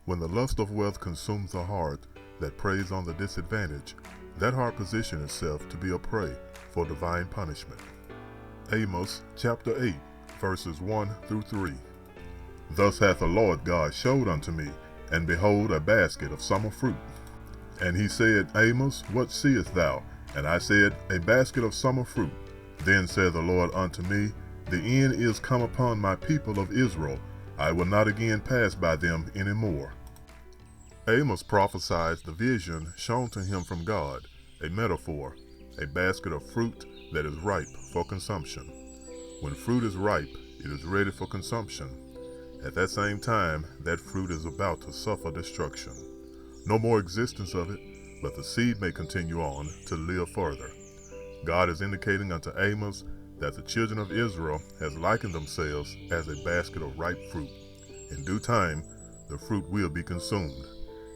When the lust of wealth consumes the heart that preys on the disadvantaged, that heart positions itself to be a prey for divine punishment. Amos chapter 8, verses 1 through 3. Thus hath the Lord God showed unto me, and behold, a basket of summer fruit. And he said, Amos, what seest thou? And I said, a basket of summer fruit. Then said the Lord unto me, the end is come upon my people of Israel. I will not again pass by them any more. Amos prophesies the vision shown to him from God, a metaphor, a basket of fruit that is ripe for consumption. When fruit is ripe, it is ready for consumption. At that same time, that fruit is about to suffer destruction. No more existence of it, but the seed may continue on to live further. God is indicating unto Amos that the children of Israel has likened themselves as a basket of ripe fruit. In due time, the fruit will be consumed,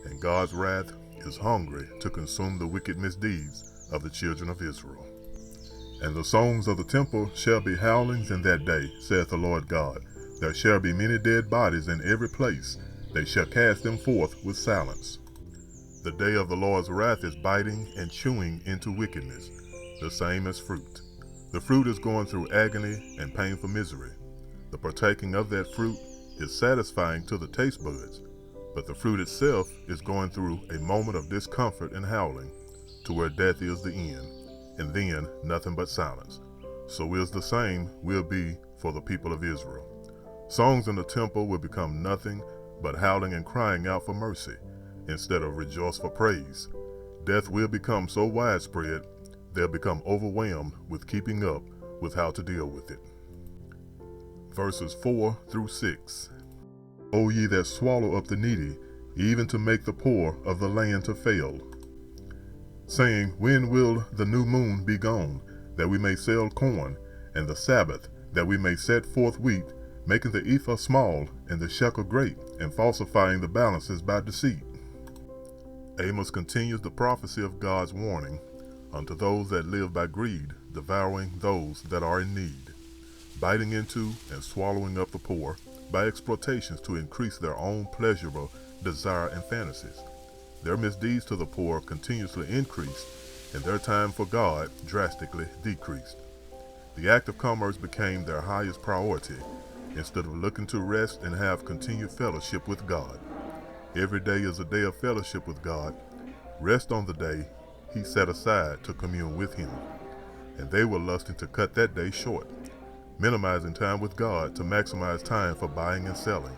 and God's wrath is hungry to consume the wicked misdeeds of the children of Israel. And the songs of the temple shall be howlings in that day, saith the Lord God. There shall be many dead bodies in every place. They shall cast them forth with silence. The day of the Lord's wrath is biting and chewing into wickedness, the same as fruit. The fruit is going through agony and painful misery. The partaking of that fruit is satisfying to the taste buds, but the fruit itself is going through a moment of discomfort and howling, to where death is the end, and then nothing but silence. So is the same will be for the people of Israel. Songs in the temple will become nothing but howling and crying out for mercy, instead of rejoice for praise. Death will become so widespread, they'll become overwhelmed with keeping up with how to deal with it. Verses 4 through 6. O ye that swallow up the needy, even to make the poor of the land to fail, saying, when will the new moon be gone, that we may sell corn, and the Sabbath, that we may set forth wheat, making the ephah small, and the shekel great, and falsifying the balances by deceit. Amos continues the prophecy of God's warning unto those that live by greed, devouring those that are in need, biting into and swallowing up the poor by exploitations to increase their own pleasurable desire and fantasies. Their misdeeds to the poor continuously increased, and their time for God drastically decreased. The act of commerce became their highest priority, instead of looking to rest and have continued fellowship with God. Every day is a day of fellowship with God. Rest on the day he set aside to commune with him. And they were lusting to cut that day short, minimizing time with God to maximize time for buying and selling.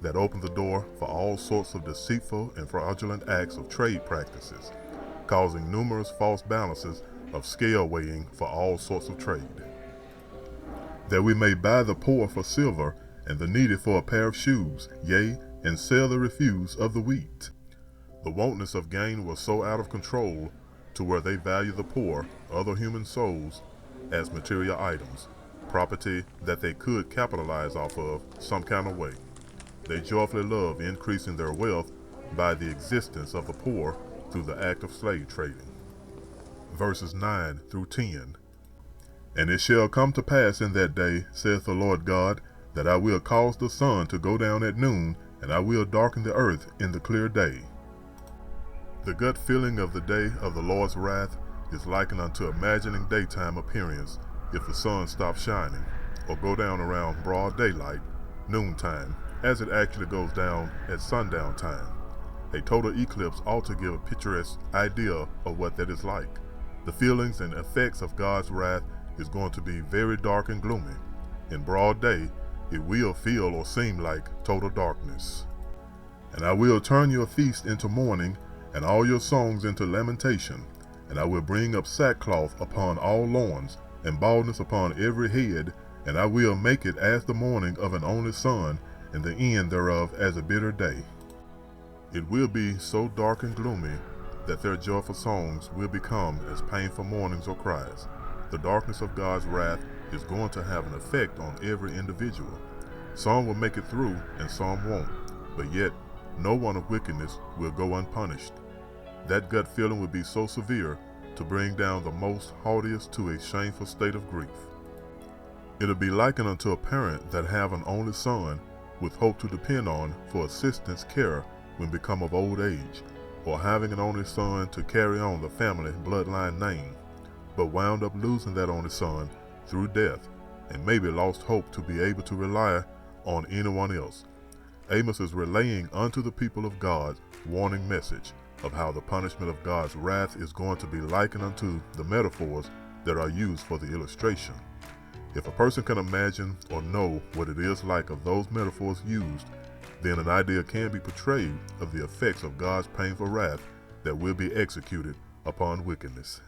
That opened the door for all sorts of deceitful and fraudulent acts of trade practices, causing numerous false balances of scale weighing for all sorts of trade. That we may buy the poor for silver, and the needy for a pair of shoes, yea, and sell the refuse of the wheat. The wantonness of gain was so out of control to where they value the poor, other human souls, as material items, property that they could capitalize off of some kind of way. They joyfully love increasing their wealth by the existence of the poor through the act of slave trading. Verses 9 through 10. And it shall come to pass in that day, saith the Lord God, that I will cause the sun to go down at noon, and I will darken the earth in the clear day. The gut feeling of the day of the Lord's wrath is likened unto imagining daytime appearance if the sun stops shining, or go down around broad daylight, noontime, as it actually goes down at sundown time. A total eclipse ought to give a picturesque idea of what that is like. The feelings and effects of God's wrath is going to be very dark and gloomy. In broad day, it will feel or seem like total darkness. And I will turn your feast into mourning, and all your songs into lamentation, and I will bring up sackcloth upon all loins, and baldness upon every head, and I will make it as the mourning of an only son, and the end thereof as a bitter day. It will be so dark and gloomy that their joyful songs will become as painful mournings or cries. The darkness of God's wrath is going to have an effect on every individual. Some will make it through and some won't, but yet no one of wickedness will go unpunished. That gut feeling will be so severe to bring down the most haughtiest to a shameful state of grief. It'll be likened unto a parent that have an only son with hope to depend on for assistance, care, when become of old age, or having an only son to carry on the family bloodline name, but wound up losing that only son through death, and maybe lost hope to be able to rely on anyone else. Amos is relaying unto the people of God warning message of how the punishment of God's wrath is going to be likened unto the metaphors that are used for the illustration. If a person can imagine or know what it is like of those metaphors used, then an idea can be portrayed of the effects of God's painful wrath that will be executed upon wickedness.